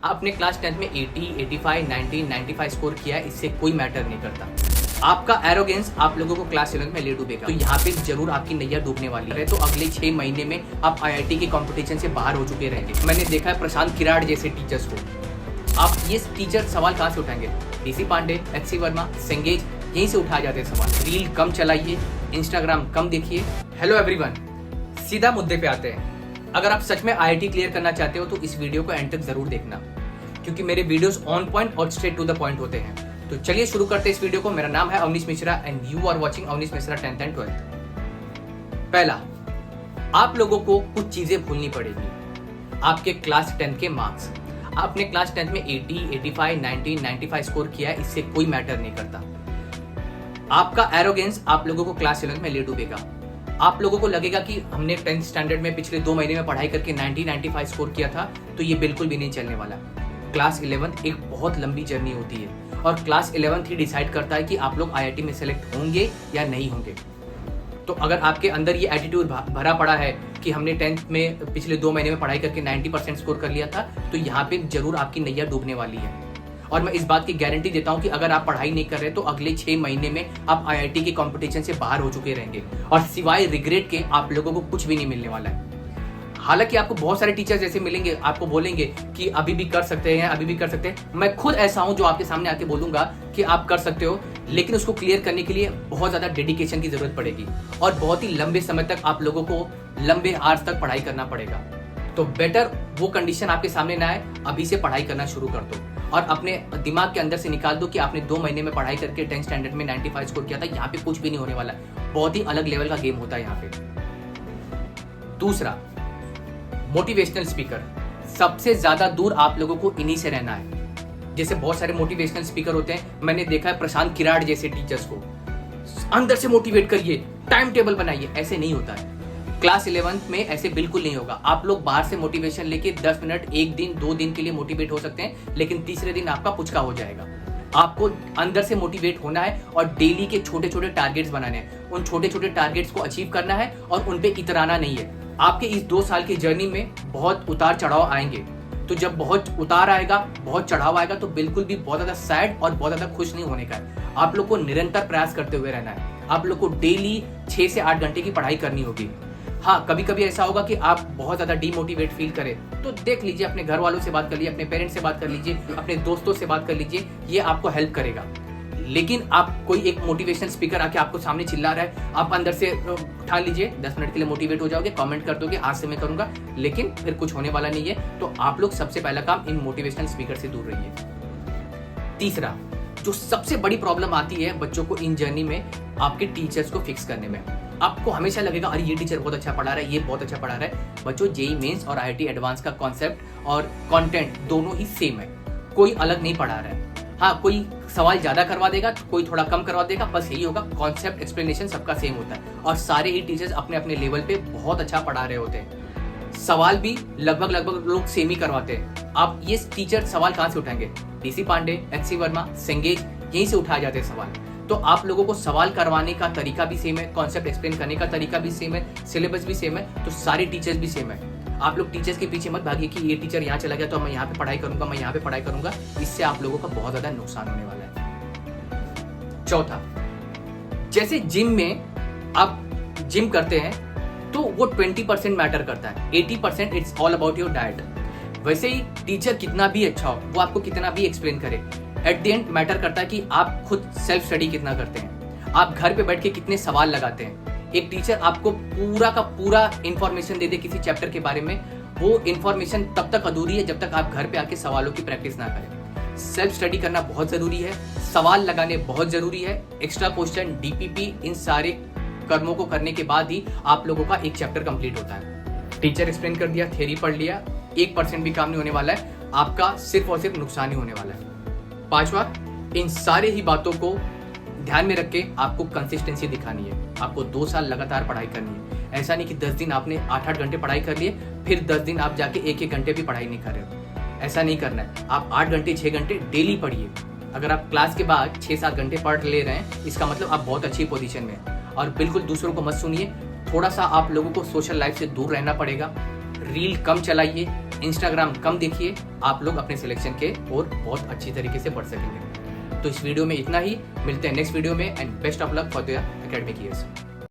आपने class 10th में 80, 85, 90, 95 score किया है, इससे कोई मैटर नहीं करता। आपका एरोगेंस आप लोगों को क्लास 11th में ले डूबेगा, तो यहाँ पे जरूर आपकी नैया डूबने वाली है। तो अगले 6 महीने में आप IIT के कंपटीशन से बाहर हो चुके रहेंगे। मैंने देखा है प्रशांत किराड़ जैसे टीचर्स को। आप ये टीचर सवाल कहाँ से उठाएंगे? DC Pandey, HC Verma, Cengage, यहीं से उठाए जाते हैं सवाल। रील कम चलाइए, इंस्टाग्राम कम देखिए। हेलो एवरीवन, सीधा मुद्दे पे आते हैं। अगर आप सच में IIT क्लियर करना चाहते हो तो इस वीडियो को एंड तक जरूर देखना, क्योंकि मेरे वीडियोस ऑन पॉइंट और स्ट्रेट टू द पॉइंट होते हैं। तो चलिए शुरू करते हैं इस वीडियो को। मेरा नाम है Avneesh Mishra and you are watching Avneesh Mishra 10th and 12th। पहला, आप लोगों को कुछ चीजें भूलनी पड़ेगी। आपके क्लास 10th के मार्क्स। आपने क्लास 10th में 80, 85, 90, 95 स्कोर किया है, इससे कोई मैटर नहीं करता। आपका एरोगेंस आप लोगों को क्लास 11th में ले डूबेगा। आप लोगों को लगेगा कि हमने 10th स्टैंडर्ड में पिछले 2 महीने में पढ़ाई करके 90, 95 स्कोर किया था, तो ये बिल्कुल भी नहीं चलने वाला। क्लास 11th एक बहुत लंबी जर्नी होती है और क्लास 11th ही डिसाइड करता है कि आप लोग IIT में सेलेक्ट होंगे या नहीं होंगे। तो अगर आपके अंदर ये एटीट्यूड भरा पड़ा है कि हमने 10th में पिछले 2 महीने में पढ़ाई करके 90% स्कोर कर लिया था, तो यहाँ पे जरूर आपकी नैया डूबने वाली है। और मैं इस बात की गारंटी देता हूँ कि अगर आप पढ़ाई नहीं कर रहे तो अगले 6 महीने में आप IIT के कंपटीशन से बाहर हो चुके रहेंगे और सिवाय रिग्रेट के आप लोगों को कुछ भी नहीं मिलने वाला है। हालांकि आपको बहुत सारे टीचर्स ऐसे मिलेंगे, आपको बोलेंगे कि अभी भी कर सकते हैं, अभी भी कर सकते हैं। मैं खुद ऐसा हूं जो आपके सामने आके बोलूंगा कि आप कर सकते हो, लेकिन उसको क्लियर करने के लिए बहुत ज्यादा डेडिकेशन की जरूरत पड़ेगी और बहुत ही लंबे समय तक आप लोगों को लंबे आवर्स तक पढ़ाई करना पड़ेगा। तो बेटर वो कंडीशन आपके सामने ना आए, अभी से पढ़ाई करना शुरू कर दो और अपने दिमाग के अंदर से निकाल दो कि आपने 2 महीने में पढ़ाई करके 10th स्टैंडर्ड में 95 स्कोर किया था। यहाँ पे कुछ भी नहीं होने वाला, बहुत ही अलग लेवल का गेम होता है यहाँ पे। दूसरा, मोटिवेशनल स्पीकर। सबसे ज्यादा दूर आप लोगों को इन्हीं से रहना है। जैसे बहुत सारे मोटिवेशनल स्पीकर होते हैं, मैंने देखा है प्रशांत किराड़ जैसे टीचर्स को। अंदर से मोटिवेट करिए, टाइम टेबल बनाइए, ऐसे नहीं होता है। क्लास 11th में ऐसे बिल्कुल नहीं होगा। आप लोग बाहर से मोटिवेशन लेके 10 मिनट, 1 दिन, 2 दिन के लिए मोटिवेट हो सकते हैं, लेकिन तीसरे दिन आपका पुचका हो जाएगा। आपको अंदर से मोटिवेट होना है और डेली के छोटे छोटे टारगेट्स बनाने हैं। उन छोटे छोटे टारगेट्स को अचीव करना है और उन पे इतराना नहीं है। आपके इस 2 साल की जर्नी में बहुत उतार चढ़ाव आएंगे, तो जब बहुत उतार आएगा, बहुत चढ़ाव आएगा, तो बिल्कुल भी बहुत ज्यादा सैड और बहुत ज्यादा खुश नहीं होने का है। आप लोग को निरंतर प्रयास करते हुए रहना है। आप लोग को डेली 6 से 8 घंटे की पढ़ाई करनी होगी। हाँ, कभी कभी ऐसा होगा कि आप बहुत ज्यादा डीमोटिवेट फील करें, तो देख लीजिए, अपने घर वालों से बात कर लीजिए, अपने पेरेंट्स से बात कर लीजिए, अपने दोस्तों से बात कर लीजिए, ये आपको हेल्प करेगा। लेकिन आप कोई एक मोटिवेशनल स्पीकर आके आपको सामने चिल्ला रहा है, आप अंदर से उठा लीजिए, 10 मिनट के लिए मोटिवेट हो जाओगे, कमेंट कर दोगे आज से मैं करूंगा, लेकिन फिर कुछ होने वाला नहीं है। तो आप लोग सबसे पहला काम इन मोटिवेशनल स्पीकर से दूर रहिए। तीसरा, जो सबसे बड़ी प्रॉब्लम आती है बच्चों को इन जर्नी में, आपके टीचर्स को फिक्स करने में। आपको हमेशा लगेगा अरे ये टीचर बहुत अच्छा पढ़ा रहा है, ये बहुत अच्छा पढ़ा रहा है। बच्चों, जेईई मेंस और IIT एडवांस का कॉन्सेप्ट और कंटेंट दोनों ही सेम है, कोई अलग नहीं पढ़ा रहा है। हाँ, कोई सवाल ज्यादा करवा देगा, कोई थोड़ा कम करवा देगा, बस यही होगा। कॉन्सेप्ट एक्सप्लेनेशन सबका सेम होता है और सारे ही टीचर्स अपने अपने लेवल पे बहुत अच्छा पढ़ा रहे होते हैं। सवाल भी लगभग लोग सेम ही करवाते हैं। आप ये टीचर सवाल कहाँ से उठाएंगे? DC Pandey, HC Verma, Cengage, यहीं से उठाए जाते हैं सवाल। तो आप लोगों को सवाल करवाने का तरीका भी सेम है, कॉन्सेप्ट एक्सप्लेन करने का तरीका भी सेम है, सिलेबस भी सेम है, तो सारे टीचर्स भी सेम है। आप लोग टीचर्स के पीछे मत भागिए कि ये टीचर यहाँ चला गया तो मैं यहाँ पे पढ़ाई करूंगा, मैं यहाँ पे पढ़ाई करूंगा। इससे आप लोगों का बहुत ज्यादा नुकसान होने वाला है। चौथा, जैसे जिम में आप जिम करते हैं तो वो 20% मैटर करता है, 80% it's all about your diet. वैसे ही टीचर कितना भी अच्छा हो, वो आपको कितना भी एक्सप्लेन करे, एट द एंड मैटर करता है कि आप खुद सेल्फ स्टडी कितना करते हैं, आप घर पे बैठ के कितने सवाल लगाते हैं। एक टीचर आपको पूरा का पूरा इंफॉर्मेशन दे दे किसी चैप्टर के बारे में, वो इंफॉर्मेशन तब तक अधूरी है जब तक आप घर पे आके सवालों की प्रैक्टिस ना करें। सेल्फ स्टडी करना बहुत जरूरी है, सवाल लगाने बहुत जरूरी है, एक्स्ट्रा क्वेश्चन, DPP, इन सारे कर्मों को करने के बाद ही आप लोगों का एक चैप्टर कंप्लीट होता है। टीचर एक्सप्लेन कर दिया, थ्योरी पढ़ लिया, 1% भी काम नहीं होने वाला है, आपका सिर्फ और सिर्फ नुकसान ही होने वाला है। 5वां, इन सारे ही बातों को ध्यान में रख के आपको कंसिस्टेंसी दिखानी है। आपको 2 साल लगातार पढ़ाई करनी है। ऐसा नहीं कि 10 दिन आपने 8-8 घंटे पढ़ाई कर लिए, फिर 10 दिन आप जाके 1-1 घंटे भी पढ़ाई नहीं कर रहे हो। ऐसा नहीं करना है। आप 8 घंटे 6 घंटे डेली पढ़िए। अगर आप क्लास के बाद 6-7 घंटे पढ़ ले रहे हैं, इसका मतलब आप बहुत अच्छी पोजीशन में हैं। और बिल्कुल दूसरों को मत सुनिए। थोड़ा सा आप लोगों को सोशल लाइफ से दूर रहना पड़ेगा। रील कम चलाइए, इंस्टाग्राम कम देखिए, आप लोग अपने सिलेक्शन के और बहुत अच्छी तरीके से बढ़ सकेंगे। तो इस वीडियो में इतना ही, मिलते हैं नेक्स्ट वीडियो में and best of luck for your academic years.